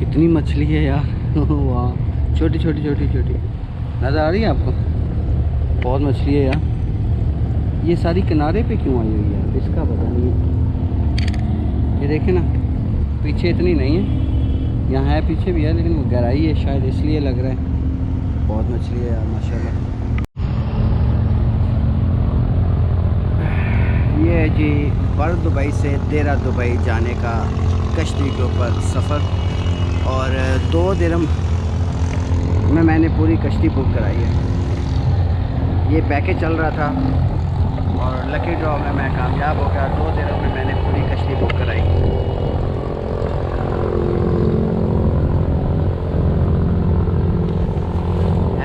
कितनी मछली है यार। वाह, छोटी छोटी छोटी छोटी नज़र आ रही है आपको। बहुत मछली है यार। ये सारी किनारे पे क्यों आई हुई है इसका पता नहीं है। ये देखे ना, पीछे इतनी नहीं है, यहाँ है पीछे भी है, लेकिन वो गहराई है शायद इसलिए लग रहा है। बहुत मछली है यार माशाल्लाह। ये है जी बर दुबई से देरा दुबई जाने का कश्ती के ऊपर सफ़र, और 2 दिरहम में मैंने पूरी कश्ती बुक कराई है। ये पैकेज चल रहा था और लकी ड्रॉ में मैं कामयाब हो गया। 2 दिरहम में मैंने पूरी कश्ती बुक कराई।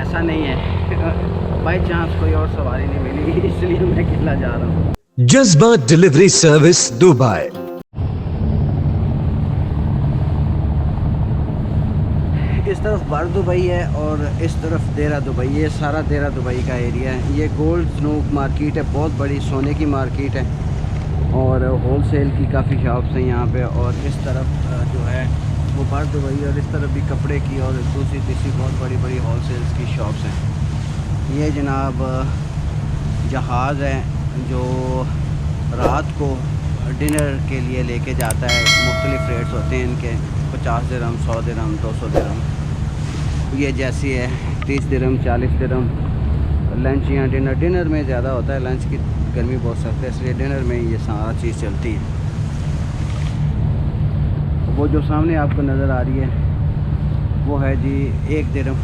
ऐसा नहीं है बाई चांस कोई और सवारी नहीं मिली इसलिए मैं अकेला जा रहा हूँ। जज्बा डिलीवरी सर्विस दुबई। इस तरफ बर दुबई है और इस तरफ देरा दुबई। ये सारा देरा दुबई का एरिया है। ये गोल्ड स्नूक मार्केट है, बहुत बड़ी सोने की मार्केट है और होल सेल की काफ़ी शॉप्स हैं यहाँ पे। और इस तरफ जो है वो बर दुबई, और इस तरफ भी कपड़े की और दूसरी तीसरी बहुत बड़ी बड़ी होल सेल्स की शॉप्स हैं। ये जनाब जहाज़ है जो रात को डिनर के लिए लेके जाता है। मुख्तलिफ रेट्स होते हैं इनके, 50 दिरहम, 100 दिरहम, 200 दिरहम। ये जैसी है 30 दिरहम, 40 दिरहम। लंच या डिनर में ज़्यादा होता है, लंच की गर्मी बहुत सख्त है इसलिए डिनर में ये सारा चीज़ चलती है। वो जो सामने आपको नज़र आ रही है वो है जी 1 दिरहम।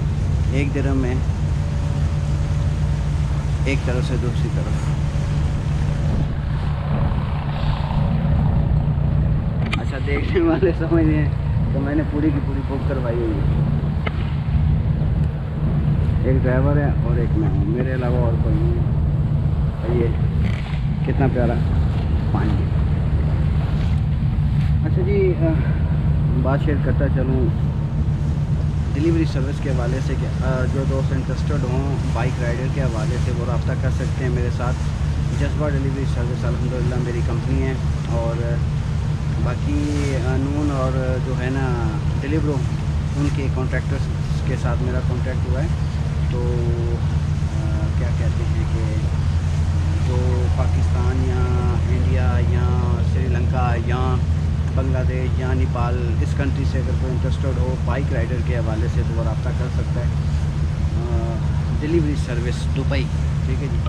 1 दिरहम में एक तरफ से दूसरी तरफ। अच्छा, देखने वाले समझ रहे हैं तो मैंने पूरी की पूरी बुक करवाई हुई है। एक ड्राइवर है और एक मैं हूँ, मेरे अलावा और कोई नहीं है। और ये कितना प्यारा पानी है। अच्छा जी, बात शेयर करता चलूँ डिलीवरी सर्विस के हवाले से। क्या जो दोस्त इंटरेस्टेड हों बाइक राइडर के हवाले से वो रब्ता कर सकते हैं मेरे साथ। जज्बा डिलीवरी सर्विस अल्हम्दुलिल्लाह मेरी कंपनी है। और बाकी नून और जो है ना डिलीवरो, उनके कॉन्ट्रैक्टर्स के साथ मेरा कॉन्ट्रैक्ट हुआ है। तो क्या कहते हैं कि जो पाकिस्तान या इंडिया या श्रीलंका या बांग्लादेश या नेपाल, इस कंट्री से अगर कोई इंटरेस्टेड हो बाइक राइडर के हवाले से तो वो रब्ता कर सकता है। डिलीवरी सर्विस दुबई, ठीक है जी।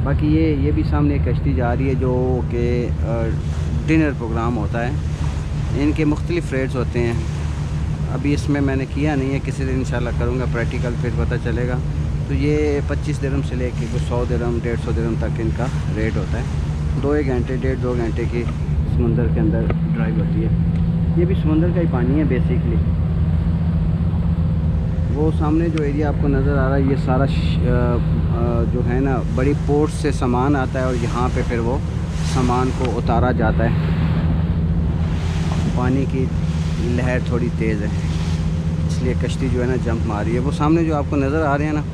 बाकी ये भी सामने एक कश्ती जा रही है जो कि डिनर प्रोग्राम होता है। इनके मुख्तलिफ रेट्स होते हैं। अभी इसमें मैंने किया नहीं है, किसी दिन इंशाल्लाह करूँगा प्रैक्टिकल, फिर पता चलेगा। तो ये 25 दिरहम से लेके कुछ 100 दिरहम, 150 दिरहम तक इनका रेट होता है। 1 घंटे 1.5-2 घंटे की समुंदर के अंदर ड्राइव होती है। ये भी समुंदर का ही पानी है बेसिकली। वो सामने जो एरिया आपको नज़र आ रहा है ये सारा जो है ना बड़ी पोर्ट से सामान आता है और यहाँ पे फिर वो सामान को उतारा जाता है। पानी की लहर थोड़ी तेज़ है इसलिए कश्ती जो है ना जंप मार रही है। वो सामने जो आपको नज़र आ रहे हैं ना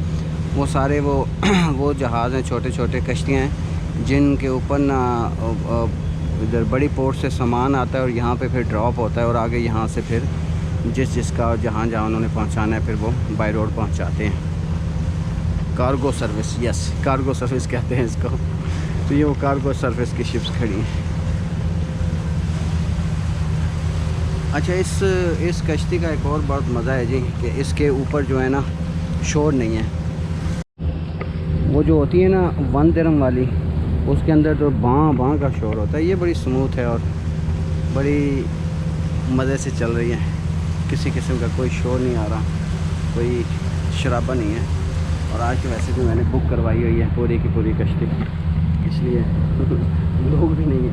वो सारे वो जहाज़ हैं, छोटे छोटे कश्तियाँ हैं जिनके ऊपर ना इधर बड़ी पोर्ट से सामान आता है और यहाँ पे फिर ड्रॉप होता है और आगे यहाँ से फिर जिसका जहाँ उन्होंने पहुँचाना है फिर वो बाई रोड पहुँचाते हैं। Cargo service, yes cargo service कहते हैं इसको। तो ये वो कार्गो सर्विस की शिप्स खड़ी हैं। अच्छा, इस कश्ती का एक और बहुत मज़ा है जी कि इसके ऊपर जो है ना शोर नहीं है। वो जो होती है ना 1 दिरहम वाली, उसके अंदर तो बाँ का शोर होता है। ये बड़ी स्मूथ है और बड़ी मज़े से चल रही है। किसी किस्म का कोई शोर नहीं आ रहा, कोई शराबा नहीं है। और आज वैसे भी मैंने बुक करवाई हुई है पूरी की पूरी कश्ती, इसलिए लोग भी नहीं है।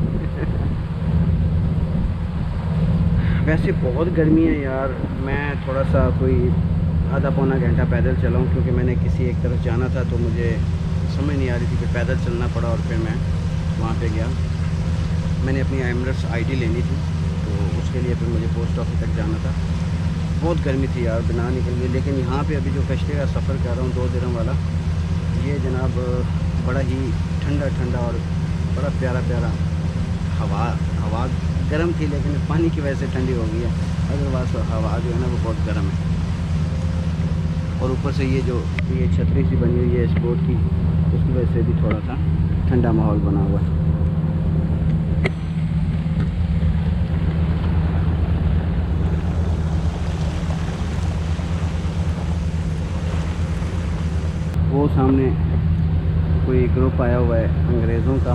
वैसे बहुत गर्मी है यार। मैं थोड़ा सा कोई आधा पौना घंटा पैदल चला हूँ क्योंकि मैंने किसी एक तरफ जाना था तो मुझे समझ नहीं आ रही थी, फिर पैदल चलना पड़ा और फिर मैं वहाँ पे गया। मैंने अपनी एमिरेट्स आईडी लेनी थी तो उसके लिए फिर मुझे पोस्ट ऑफिस तक जाना था। बहुत गर्मी थी यार, बिना निकल गई। लेकिन यहाँ पे अभी जो कश्ती का सफ़र कर रहा हूँ 2 दिनों वाला, ये जनाब बड़ा ही ठंडा ठंडा और बड़ा प्यारा प्यारा हवा गर्म थी लेकिन पानी की वजह से ठंडी हो गई है। अदरवाइज हवा जो है ना वो बहुत गर्म है। और ऊपर से ये जो ये छतरी सी बनी हुई है इस बोट की, उसकी वजह से भी थोड़ा सा ठंडा माहौल बना हुआ है। वो सामने कोई ग्रुप आया हुआ है अंग्रेज़ों का,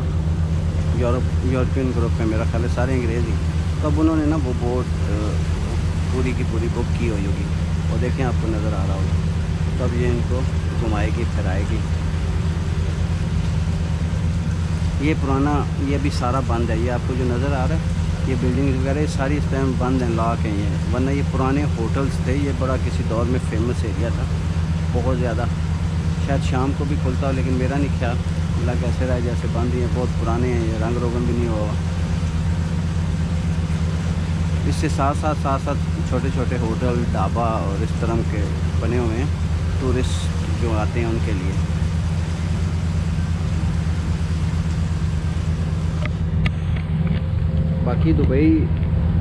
यूरोपियन ग्रुप है मेरा ख्याल है, सारे अंग्रेज़ ही। तो अब उन्होंने ना वो बोट पूरी की पूरी बुक की हुई होगी, और देखें आपको नज़र आ रहा होगा। तब ये इनको घुमाएगी फिराएगी। ये पुराना, ये भी सारा बंद है। ये आपको जो नज़र आ रहा है ये बिल्डिंग वगैरह ये सारी इस टाइम बंद हैं, लॉक हैं ये, वरना ये पुराने होटल्स थे। ये बड़ा किसी दौर में फेमस एरिया था बहुत ज़्यादा। शायद शाम को भी खुलता हो, लेकिन मेरा नहीं ख्याल। लग ऐसे रहा है जैसे बंद ही है, बहुत पुराने हैं ये, रंग रोगन भी नहीं हुआ। इससे साथ साथ छोटे छोटे होटल, ढाबा और इस तरह के बने हुए हैं टूरिस्ट जो आते हैं उनके लिए। बाकी दुबई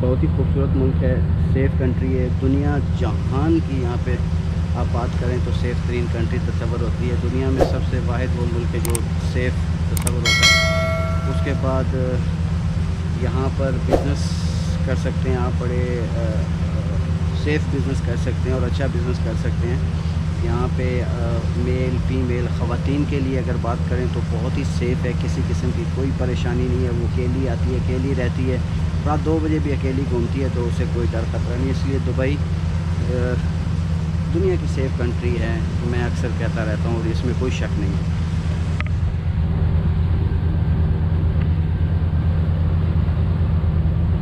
बहुत ही खूबसूरत मुल्क है, सेफ़ कंट्री है। दुनिया जहान की यहाँ पे आप बात करें तो सेफ़ तरीन कंट्री तस्वर होती है। दुनिया में सबसे वाहिद वो मुल्क है जो सेफ़ तस्वर होता है। उसके बाद यहाँ पर बिज़नेस कर सकते हैं आप, बड़े सेफ़ बिज़नेस कर सकते हैं और अच्छा बिज़नेस कर सकते हैं। यहाँ पे मेल फीमेल ख़वातीन के लिए अगर बात करें तो बहुत ही सेफ़ है, किसी किस्म की कोई परेशानी नहीं है। वो अकेली आती है, अकेली रहती है, रात 2 बजे भी अकेली घूमती है, तो उसे कोई डर खतरा नहीं। इसलिए दुबई दुनिया की सेफ़ कंट्री है, मैं अक्सर कहता रहता हूँ, और इसमें कोई शक नहीं है।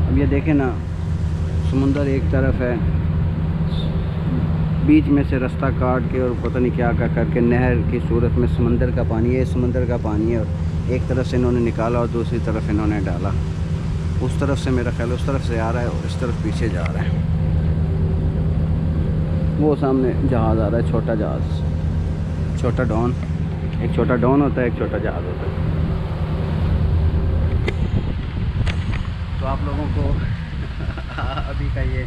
अब ये देखें ना, समुंदर एक तरफ है, बीच में से रास्ता काट के और पता नहीं क्या क्या करके नहर की सूरत में समंदर का पानी है, समंदर का पानी है, और एक तरफ से इन्होंने निकाला और दूसरी तरफ इन्होंने डाला। उस तरफ से मेरा ख्याल उस तरफ से आ रहा है और इस तरफ पीछे जा रहा है। वो सामने जहाज़ आ रहा है, छोटा जहाज़, छोटा डॉन। एक छोटा डॉन होता है, एक छोटा जहाज़ होता है। तो आप लोगों को अभी का ये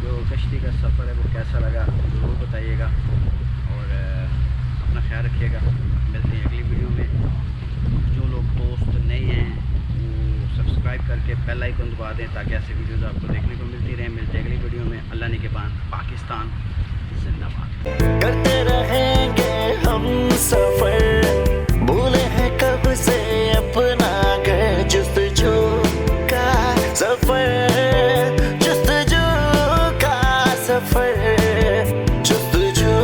जो कश्ती का सफ़र है वो कैसा लगा ज़रूर बताइएगा, और अपना ख्याल रखिएगा। मिलते हैं अगली वीडियो में। जो लोग दोस्त नए हैं वो सब्सक्राइब करके बेल आइकन दबा दें ताकि ऐसे वीडियोज़ आपको देखने को मिलती रहें। मिलते हैं अगली वीडियो में। अल्लाह ने के बाद पाकिस्तान जिंदाबाद। करते रहेंगे हम सफर, भूले हैं कब से अपना घर, जुस्तजू का सफर, जुस्तजू का सफर, जुस्तजू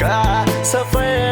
का सफर।